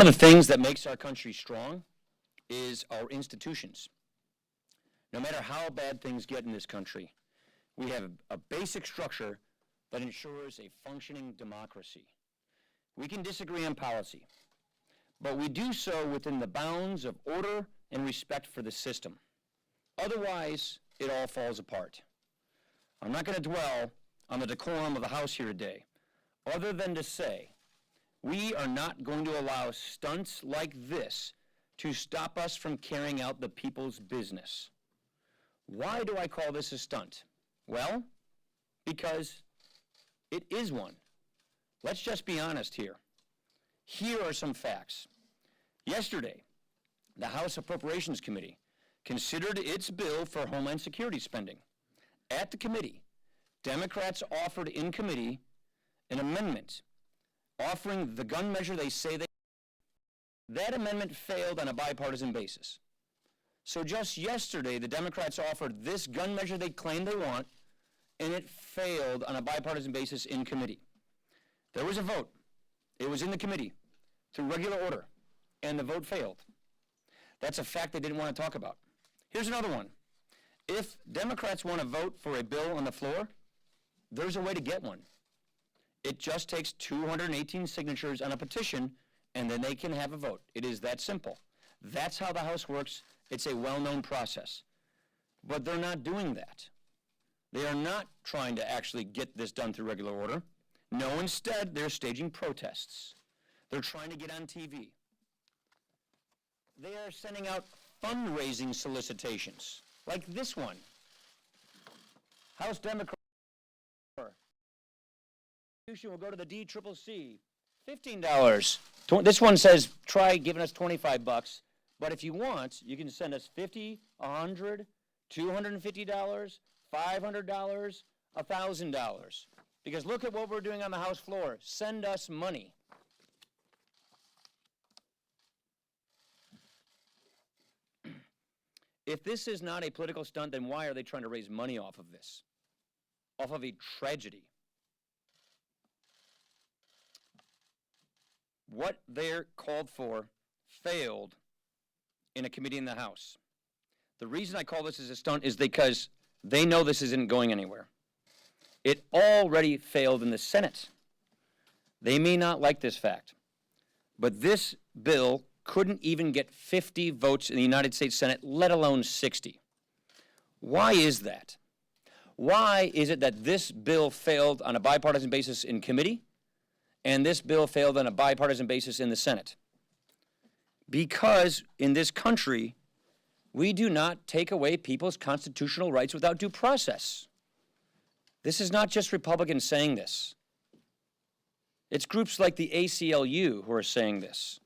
of the things that makes our country strong is our institutions. No matter how bad things get in this country, we have a basic structure that ensures a functioning democracy. We can disagree on policy, but we do so within the bounds of order and respect for the system. Otherwise, it all falls apart. I'm not going to dwell on the decorum of the House here today, other than to say we are not going to allow stunts like this to stop us from carrying out the people's business. Why do I call this a stunt? Well, because it is one. Let's just be honest here. Here are some facts. Yesterday, the House Appropriations Committee considered its bill for Homeland Security spending. At the committee, Democrats offered in committee an amendment offering the gun measure they say they want. That amendment failed on a bipartisan basis. So just yesterday, the Democrats offered this gun measure they claim they want, and it failed on a bipartisan basis in committee. There was a vote. It was in the committee through regular order, and the vote failed. That's a fact they didn't want to talk about. Here's another one. If Democrats want to vote for a bill on the floor, there's a way to get one. It just takes 218 signatures on a petition, and then they can have a vote. It is that simple. That's how the House works. It's a well-known process. But they're not doing that. They are not trying to actually get this done through regular order. No, instead, they're staging protests. They're trying to get on TV. They are sending out fundraising solicitations, like this one. House Democrats will go to the DCCC, $15. This one says, try giving us $25, but if you want, you can send us $50, $100, $250, $500, $1,000. Because look at what we're doing on the House floor. Send us money. If this is not a political stunt, then why are they trying to raise money off of this? Off of a tragedy? What they're called for failed in a committee in the House. The reason I call this as a stunt is because they know this isn't going anywhere. It already failed in the Senate. They may not like this fact, but this bill couldn't even get 50 votes in the United States Senate, let alone 60. Why is that? Why is it that this bill failed on a bipartisan basis in committee and this bill failed on a bipartisan basis in the Senate? Because in this country, we do not take away people's constitutional rights without due process. This is not just Republicans saying this. It's groups like the ACLU who are saying this.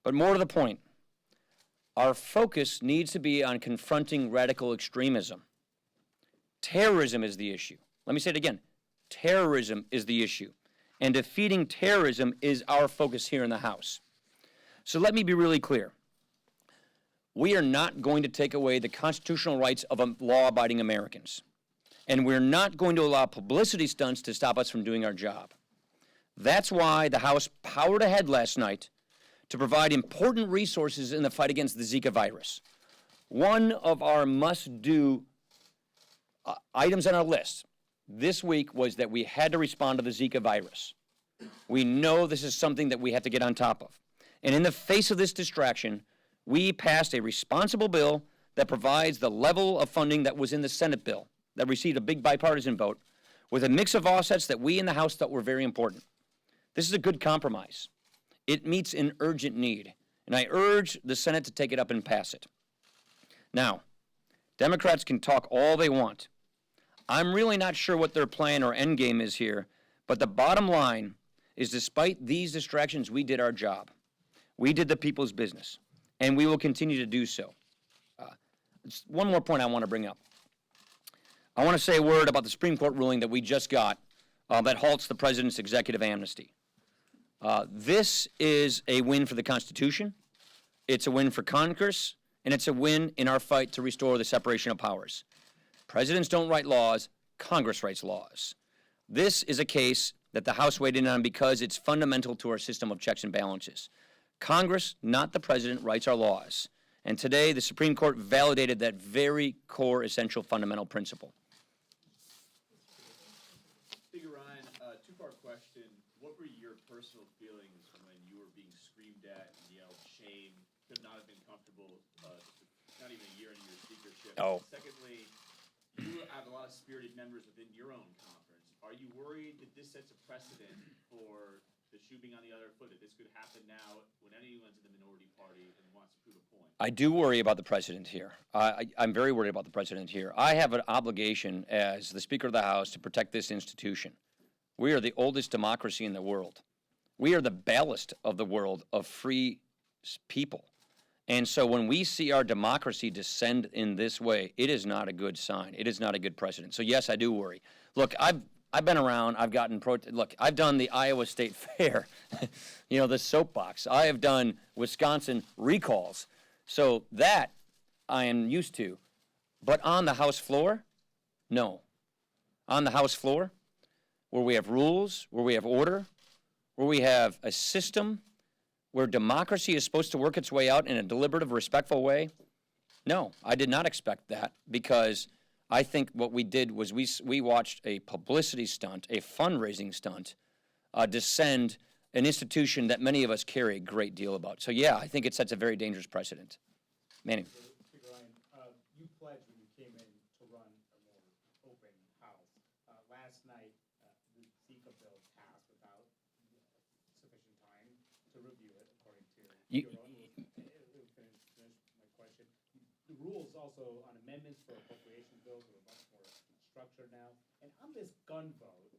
But more to the point, our focus needs to be on confronting radical extremism. Terrorism is the issue. Let me say it again. Terrorism is the issue. And defeating terrorism is our focus here in the House. So let me be really clear. We are not going to take away the constitutional rights of law-abiding Americans. And we're not going to allow publicity stunts to stop us from doing our job. That's why the House powered ahead last night to provide important resources in the fight against the Zika virus. One of our must-do items on our list this week was that we had to respond to the Zika virus. We know this is something that we have to get on top of. And in the face of this distraction, we passed a responsible bill that provides the level of funding that was in the Senate bill that received a big bipartisan vote with a mix of offsets that we in the House thought were very important. This is a good compromise. It meets an urgent need, and I urge the Senate to take it up and pass it. Now, Democrats can talk all they want. I'm really not sure what their plan or end game is here, but the bottom line is despite these distractions, we did our job. We did the people's business, and we will continue to do so. One more point I want to bring up. I want to say a word about the Supreme Court ruling that we just got that halts the president's executive amnesty. This is a win for the Constitution, it's a win for Congress, and it's a win in our fight to restore the separation of powers. Presidents don't write laws, Congress writes laws. This is a case that the House weighed in on because it's fundamental to our system of checks and balances. Congress, not the president, writes our laws. And today, the Supreme Court validated that very core, essential, fundamental principle. Speaker Ryan, two-part question. What were your personal feelings when you were being screamed at and yelled shame? Could not have been comfortable, not even a year into your speakership. Oh. Secondly, you have a lot of spirited members within your own conference. Are you worried that this sets a precedent for the shoe being on the other foot, that this could happen now when anyone's in the minority party and wants to prove a point? I do worry about the president here. I'm very worried about the president here. I have an obligation as the Speaker of the House to protect this institution. We are the oldest democracy in the world. We are the ballast of the world of free people. And so when we see our democracy descend in this way, it is not a good sign. It is not a good precedent. So yes, I do worry. Look, I've been around. I've gotten look, I've done the Iowa State Fair, you know, the soapbox. I have done Wisconsin recalls. So that I am used to. But on the House floor, no. On the House floor, where we have rules, where we have order, where we have a system where democracy is supposed to work its way out in a deliberative, respectful way, no, I did not expect that, because I think what we did was we watched a publicity stunt, a fundraising stunt, descend an institution that many of us care a great deal about. So yeah, I think it sets a very dangerous precedent. Manning. Speaker Ryan, you pledged when you came in to run a more open House. Last night, the Zika bill passed without sufficient time to review it, according to your own rules. Finish my question. The rules also on amendments for appropriation bills are much more structured now. And on this gun vote,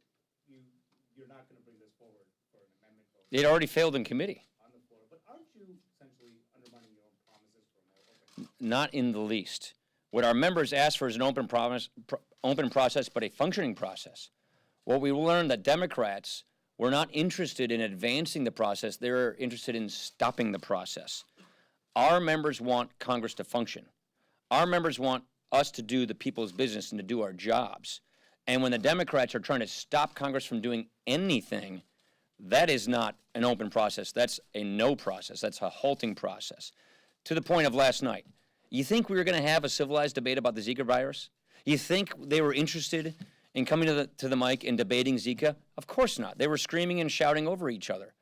you're not going to bring this forward for an amendment vote. It already failed in committee. On the floor, but aren't you essentially undermining your own promises for a more open? Not in the least. What our members asked for is an open process, but a functioning process. What we learned that Democrats were not interested in advancing the process, they're interested in stopping the process. Our members want Congress to function. Our members want us to do the people's business and to do our jobs. And when the Democrats are trying to stop Congress from doing anything, that is not an open process. That's a no process. That's a halting process. To the point of last night, you think we were going to have a civilized debate about the Zika virus? You think they were interested in coming to the mic and debating Zika? Of course not. They were screaming and shouting over each other.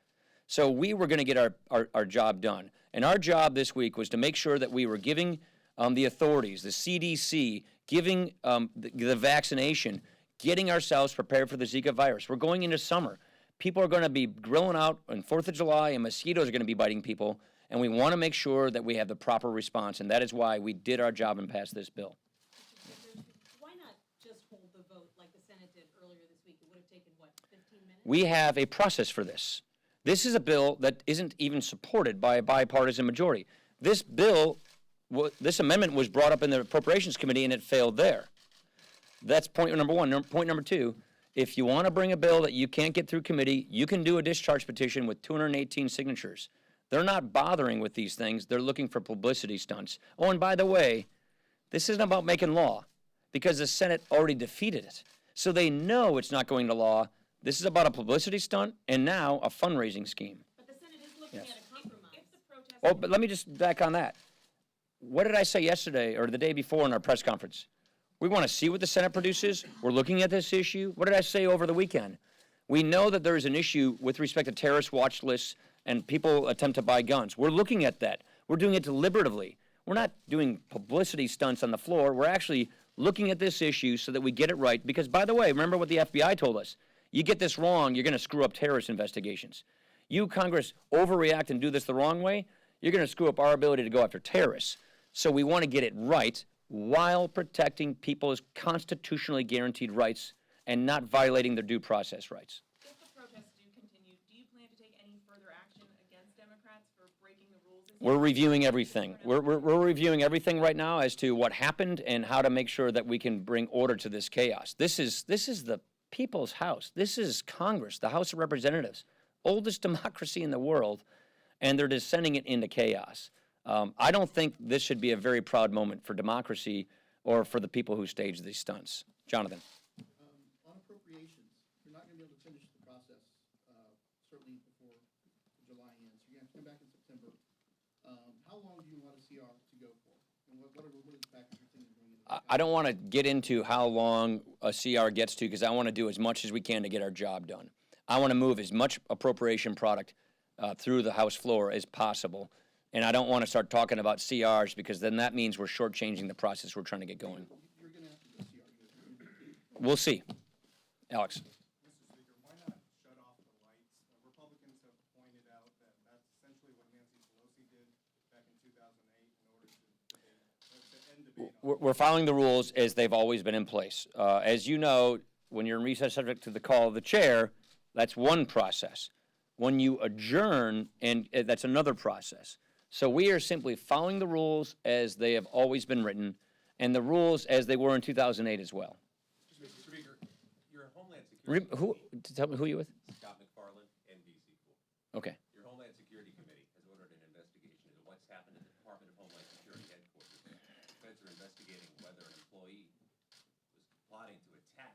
So we were going to get our job done. And our job this week was to make sure that we were giving the authorities, the CDC, giving the vaccination, getting ourselves prepared for the Zika virus. We're going into summer. People are going to be grilling out on 4th of July, and mosquitoes are going to be biting people, and we want to make sure that we have the proper response, and that is why we did our job and passed this bill. Why not just hold the vote like the Senate did earlier this week? It would have taken, what, 15 minutes? We have a process for this. This is a bill that isn't even supported by a bipartisan majority. This bill, this amendment was brought up in the Appropriations Committee, and it failed there. That's point number one. Point number two, if you want to bring a bill that you can't get through committee, you can do a discharge petition with 218 signatures. They're not bothering with these things. They're looking for publicity stunts. Oh, and by the way, this isn't about making law, because the Senate already defeated it. So they know it's not going to law. This is about a publicity stunt and now a fundraising scheme. But the Senate is looking at a compromise. If the protest Oh, but let me just back on that. What did I say yesterday or the day before in our press conference? We want to see what the Senate produces. We're looking at this issue. What did I say over the weekend? We know that there is an issue with respect to terrorist watch lists and people attempt to buy guns. We're looking at that. We're doing it deliberatively. We're not doing publicity stunts on the floor. We're actually looking at this issue so that we get it right. Because, by the way, remember what the FBI told us. You get this wrong, you're going to screw up terrorist investigations. You, Congress, overreact and do this the wrong way, you're going to screw up our ability to go after terrorists. So we want to get it right while protecting people's constitutionally guaranteed rights and not violating their due process rights. If the protests do continue, do you plan to take any further action against Democrats for breaking the rules? We're reviewing everything. We're reviewing everything right now as to what happened and how to make sure that we can bring order to this chaos. This is the people's house. This is Congress, the House of Representatives, oldest democracy in the world, and they're descending it into chaos. I don't think this should be a very proud moment for democracy or for the people who stage these stunts. Jonathan. On appropriations, you're not going to be able to finish the process certainly before July ends. You're going to have to come back in September September, how long do you want a CR to go for? And what are the factors you're thinking going into I don't want to get into how long a CR gets to because I want to do as much as we can to get our job done. I want to move as much appropriation product through the House floor as possible. And I don't want to start talking about CRs because then that means we're shortchanging the process we're trying to get going. You're going to have to go CR. We'll see. Alex. Mr. Speaker, why not shut off the lights? Republicans have pointed out that that's essentially what Nancy Pelosi did back in 2008 in order to end debate on. We're following the rules as they've always been in place. As you know, when you're in recess subject to the call of the chair, that's one process. When you adjourn, and that's another process. So we are simply following the rules as they have always been written, and the rules as they were in 2008 as well. Mr. Speaker, your Homeland Security Tell me who you with? Scott McFarland, NBC Pool. Okay. Your Homeland Security Committee has ordered an investigation into what's happened at the Department of Homeland Security headquarters. Feds are investigating whether an employee was plotting to attack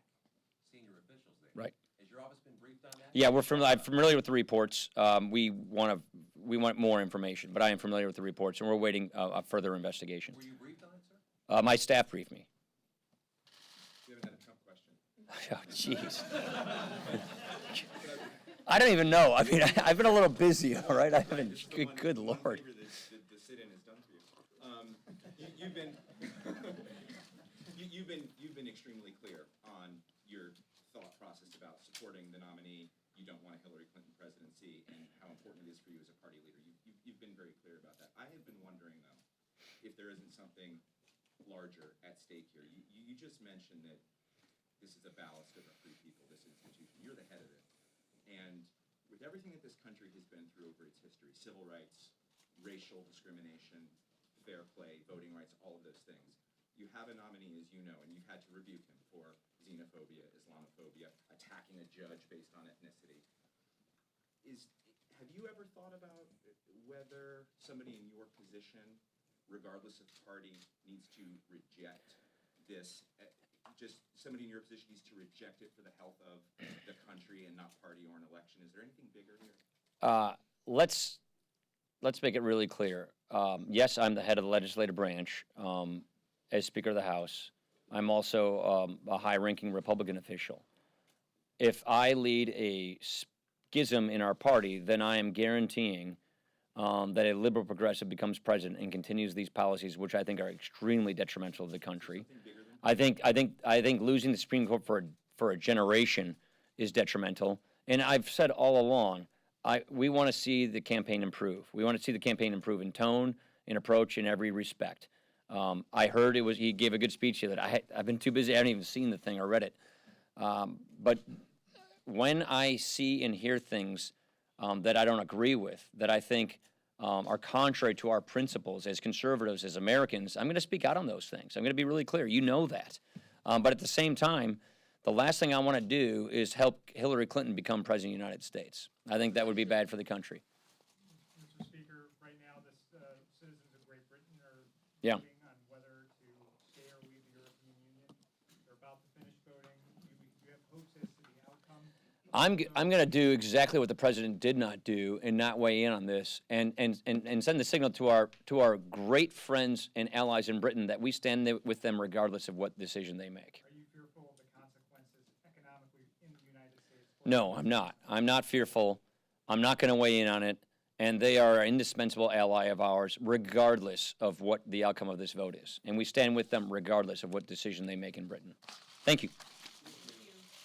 senior officials there. Right. Has your office been briefed on that? Yeah, I'm familiar with the reports. We want more information, but I am familiar with the reports, and we're waiting a further investigation. Were you briefed on it, sir? My staff briefed me. You haven't had a Trump question. Oh, jeez. I don't even know. I mean, I've been a little busy, all right? I haven't, good Lord. The sit-in has done for you. You've been extremely clear on your thought process about supporting the nominee. You don't want a Hillary Clinton presidency, and how important it is for you as a party leader. You've been very clear about that. I have been wondering, though, if there isn't something larger at stake here. You just mentioned that this is a ballast of a free people, this institution. You're the head of it. And with everything that this country has been through over its history, civil rights, racial discrimination, fair play, voting rights, all of those things, you have a nominee, as you know, and you've had to rebuke him for xenophobia, Islamophobia, attacking a judge based on ethnicity. Have you ever thought about whether somebody in your position, regardless of party, needs to reject this? Just somebody in your position needs to reject it for the health of the country and not party or an election. Is there anything bigger here? Let's make it really clear. Yes, I'm the head of the legislative branch as Speaker of the House. I'm also a high-ranking Republican official. If I lead a schism in our party, then I am guaranteeing that a liberal progressive becomes president and continues these policies, which I think are extremely detrimental to the country. I think losing the Supreme Court for a generation is detrimental. And I've said all along, we want to see the campaign improve. We want to see the campaign improve in tone, in approach, in every respect. I heard he gave a good speech here that I've been too busy. I haven't even seen the thing or read it. But when I see and hear things that I don't agree with, that I think are contrary to our principles as conservatives, as Americans, I'm going to speak out on those things. I'm going to be really clear. You know that. But at the same time, the last thing I want to do is help Hillary Clinton become president of the United States. I think that would be bad for the country. Mr. Speaker, right now, the citizens of Great Britain are Yeah. voting on whether to stay or leave the European Union. They're about to finish voting. Do you have hopes as to the outcome? I'm going to do exactly what the president did not do and not weigh in on this and send the signal to our great friends and allies in Britain that we stand with them regardless of what decision they make. Are you fearful of the consequences economically in the United States? No, I'm not. I'm not fearful. I'm not going to weigh in on it. And they are an indispensable ally of ours regardless of what the outcome of this vote is. And we stand with them regardless of what decision they make in Britain. Thank you.